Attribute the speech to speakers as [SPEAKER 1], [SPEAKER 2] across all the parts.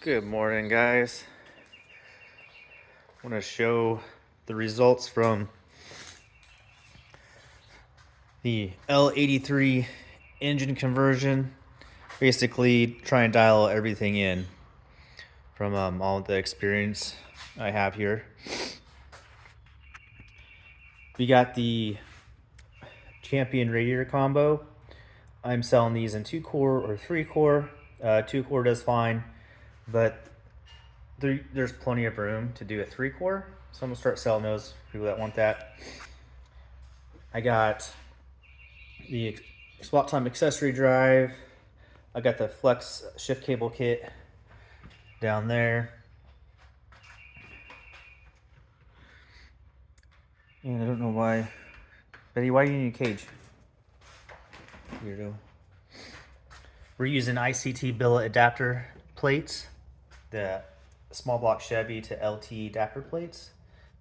[SPEAKER 1] Good morning, guys. I want to show the results from the L83 engine conversion. Basically, try and dial everything in from all the experience I have here. We got the Champion radiator combo. I'm selling these in 2-core or 3-core. 2-core does fine, but there's plenty of room to do a 3-core, so I'm gonna start selling those for people that want that. I got the swap time accessory drive. I got the flex shift cable kit down there, and I don't know why, Betty, why do you need a cage? Weirdo. We're using ICT billet adapter plates, the small block Chevy to LT adapter plates.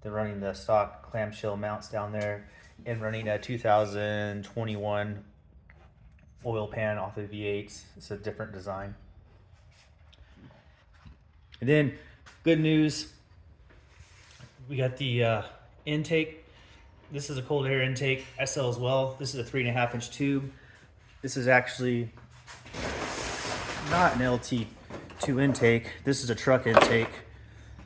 [SPEAKER 1] They're running the stock clamshell mounts down there and running a 2021 oil pan off of V8s. It's a different design. And then good news, we got the intake. This is a cold air intake SL as well. This is a 3.5-inch tube. This is actually not an LT2 intake. This is a truck intake.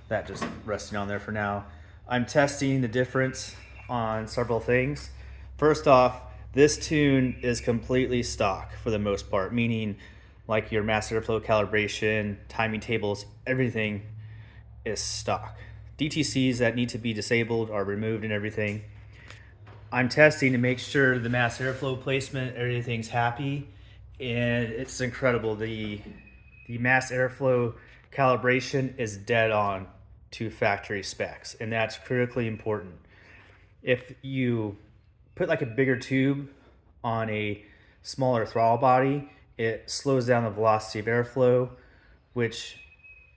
[SPEAKER 1] That just resting on there for now. I'm testing the difference on several things. First off, this tune is completely stock for the most part, meaning like your mass airflow calibration, timing tables, everything is stock. DTCs that need to be disabled are removed and everything. I'm testing to make sure the mass airflow placement, everything's happy, and it's incredible. The mass airflow calibration is dead on to factory specs, and that's critically important. If you put like a bigger tube on a smaller throttle body, it slows down the velocity of airflow, which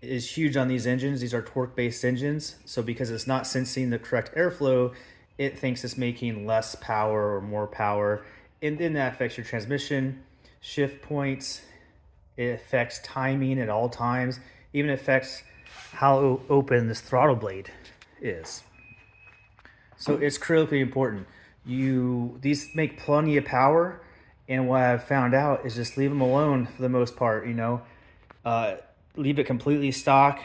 [SPEAKER 1] is huge on these engines. These are torque-based engines, so because it's not sensing the correct airflow, it thinks it's making less power or more power, and then that affects your transmission, shift points. It affects timing at all times, even affects how open this throttle blade is. So it's critically important. These make plenty of power, and what I've found out is just leave them alone for the most part. Leave it completely stock,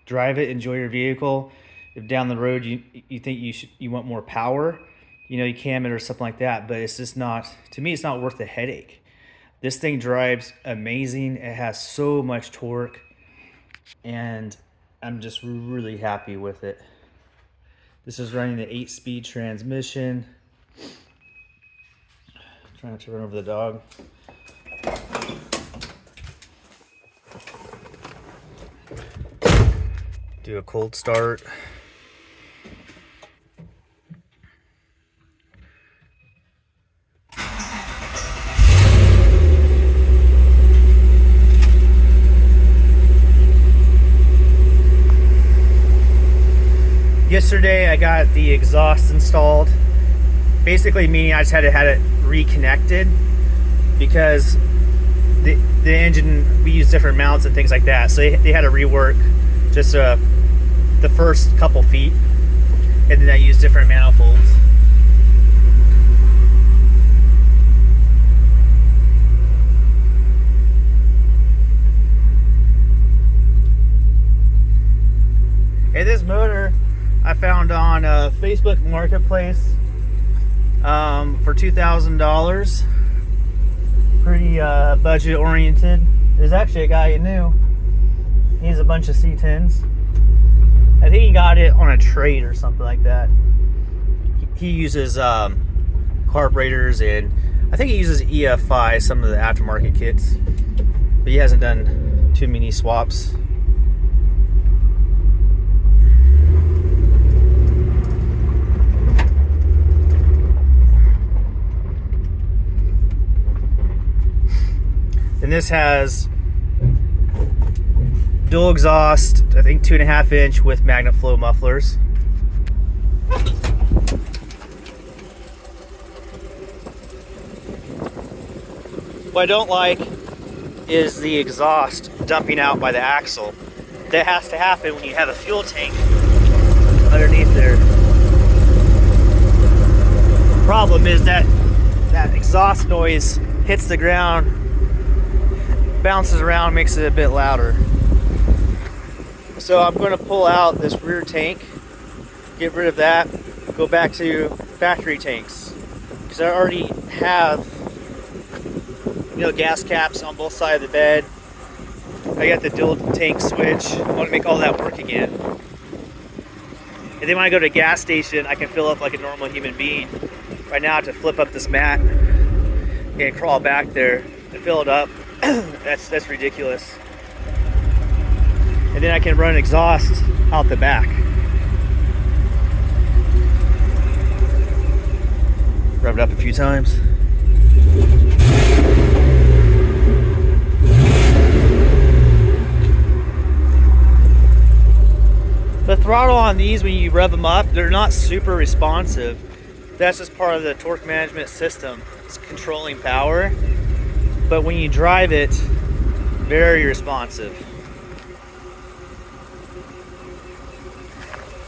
[SPEAKER 1] drive it, enjoy your vehicle. If down the road you think you want more power, you cam it or something like that, but it's just not, to me, it's not worth the headache. This thing drives amazing. It has so much torque, and I'm just really happy with it. This is running the 8-speed transmission. Trying not to run over the dog. Do a cold start. Yesterday I got the exhaust installed, basically meaning I just had to have it reconnected because the engine, we use different mounts and things like that, so they had to rework just the first couple feet, and then I used different manifolds. And this motor I found on Facebook Marketplace for $2,000. Pretty budget oriented. There's actually a guy you knew. He has a bunch of C10s. I think he got it on a trade or something like that. He uses carburetors, and I think he uses EFI, some of the aftermarket kits, but he hasn't done too many swaps. And this has dual exhaust, I think 2.5-inch with magnet flow mufflers. What I don't like is the exhaust dumping out by the axle. That has to happen when you have a fuel tank underneath there. Problem is that exhaust noise hits the ground, bounces around, makes it a bit louder. So I'm going to pull out this rear tank, get rid of that, go back to factory tanks, because I already have, you know, gas caps on both sides of the bed. I got the dual tank switch. I want to make all that work again. And then when I go to a gas station, I can fill up like a normal human being. Right now I have to flip up this mat and crawl back there and fill it up. That's ridiculous. And then I can run exhaust out the back. Rev it up a few times. The throttle on these, when you rev them up, they're not super responsive. That's just part of the torque management system. It's controlling power. But when you drive it, very responsive.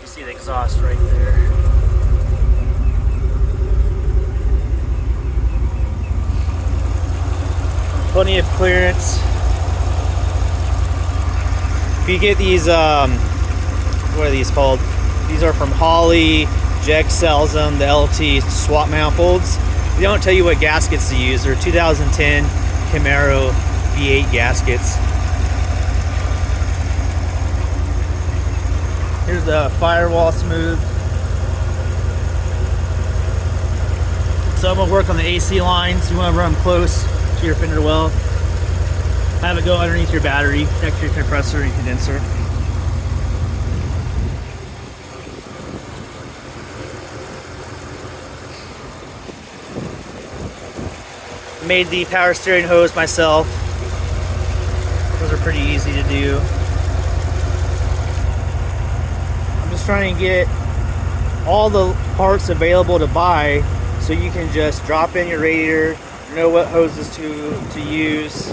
[SPEAKER 1] You see the exhaust right there. Plenty of clearance. If you get these, what are these called? These are from Holley. Jeg sells them, the LT swap manifolds. They don't tell you what gaskets to use. They're 2010 Camaro V8 gaskets. Here's the firewall smooth. So I'm gonna work on the AC lines. You wanna run them close to your fender well. Have it go underneath your battery, next to your compressor and condenser. Made the power steering hose myself. Those are pretty easy to do. I'm just trying to get all the parts available to buy so you can just drop in your radiator, know what hoses to use,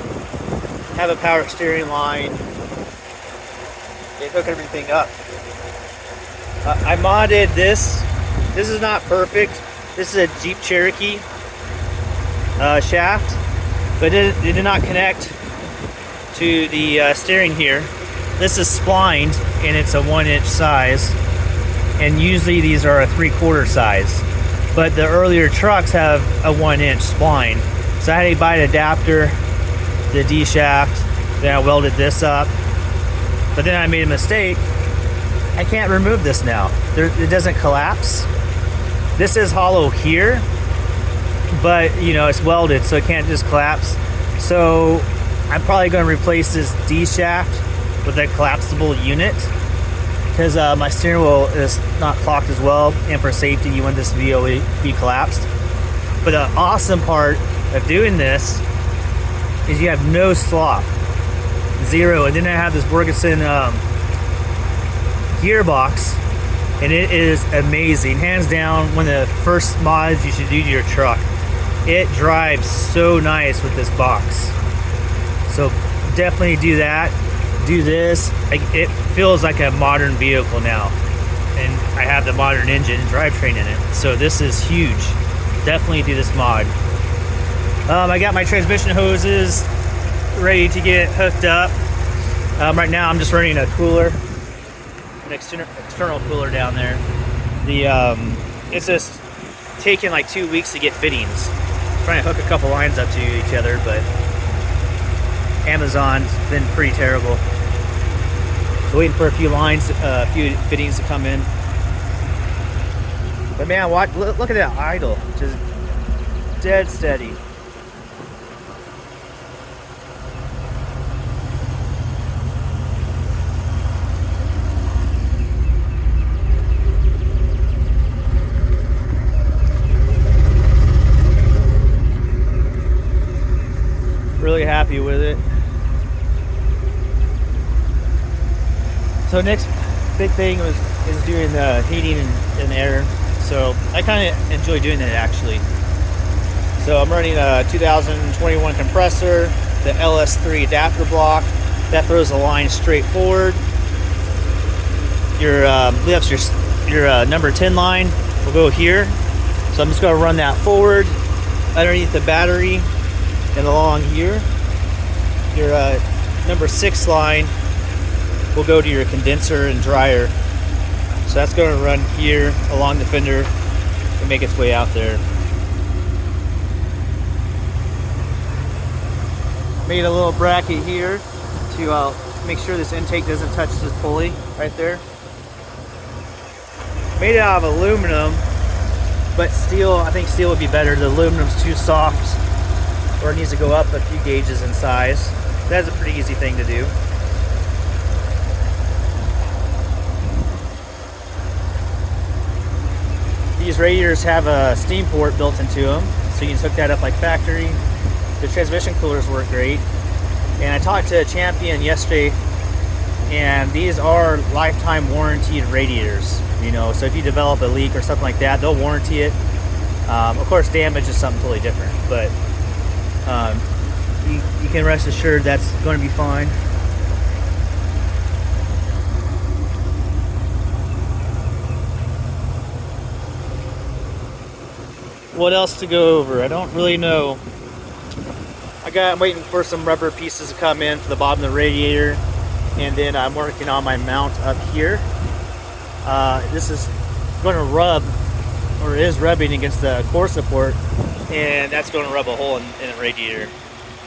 [SPEAKER 1] have a power steering line, and hook everything up. I modded this. This is not perfect. This is a Jeep Cherokee shaft, but it did not connect to the steering here. This is splined and it's a 1-inch size, and usually these are a 3/4 size, but the earlier trucks have a 1-inch spline. So I had to buy an adapter, the D shaft, then I welded this up, but then I made a mistake. I can't remove this now. It doesn't collapse. This is hollow here, but you know, it's welded, so it can't just collapse. So I'm probably going to replace this D shaft with a collapsible unit, because my steering wheel is not clocked as well, and for safety you want this to be collapsed. But the awesome part of doing this is you have no slop, zero. And then I have this Bergeson gearbox, and it is amazing. Hands down, one of the first mods you should do to your truck. It drives so nice with this box. So definitely do that. Do this. It feels like a modern vehicle now. And I have the modern engine and drivetrain in it. So this is huge. Definitely do this mod. I got my transmission hoses ready to get hooked up. Right now I'm just running a cooler, an external cooler down there. It's just taking like 2 weeks to get fittings. Trying to hook a couple lines up to each other, but Amazon's been pretty terrible. So waiting for a few lines, a few fittings to come in. But man, look at that idle, just dead steady. Really happy with it. So next big thing is doing the heating and air. So I kind of enjoy doing that actually. So I'm running a 2021 compressor, the LS3 adapter block. That throws the line straight forward. Your number 10 line will go here. So I'm just going to run that forward underneath the battery and along here. Your number 6 line will go to your condenser and dryer. So that's going to run here along the fender and make its way out there. Made a little bracket here to make sure this intake doesn't touch this pulley right there. Made it out of aluminum, but steel, I think steel would be better. The aluminum's too soft, or it needs to go up a few gauges in size. That's a pretty easy thing to do. These radiators have a steam port built into them, so you can hook that up like factory. The transmission coolers work great. And I talked to Champion yesterday, and these are lifetime warranted radiators. You know, so if you develop a leak or something like that, they'll warranty it. Of course, damage is something totally different, but you can rest assured that's going to be fine. What else to go over? I don't really know. I'm waiting for some rubber pieces to come in for the bottom of the radiator, and then I'm working on my mount up here. This is going to rub, or is rubbing against the core support, and that's going to rub a hole in the radiator.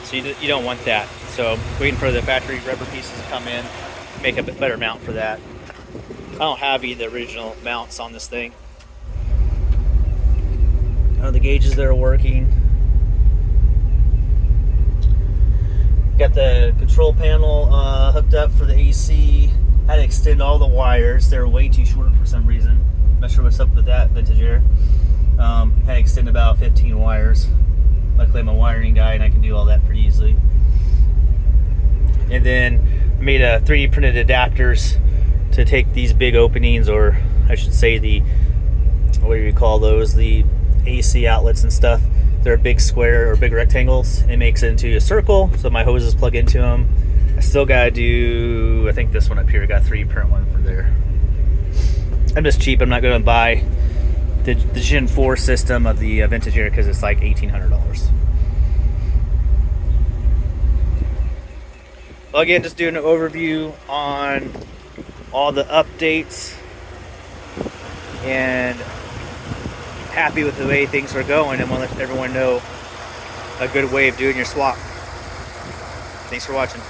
[SPEAKER 1] So you don't want that. So waiting for the factory rubber pieces to come in, make a better mount for that. I don't have the original mounts on this thing. The gauges that are working. Got the control panel hooked up for the AC. Had to extend all the wires. They're way too short for some reason. Not sure what's up with that vintage air. Had to extend about 15 wires. Luckily I'm a wiring guy and I can do all that pretty easily. And then I made 3D printed adapters to take these big openings, or I should say what do you call those? The AC outlets and stuff. They're big square or big rectangles. It makes it into a circle, so my hoses plug into them. I still gotta do, I think this one up here, I got 3D print one for there. I'm just cheap. I'm not gonna buy the Gen 4 system of the vintage air because it's like $1,800. Well, again, just doing an overview on all the updates, and happy with the way things are going, and want to let everyone know a good way of doing your swap. Thanks for watching.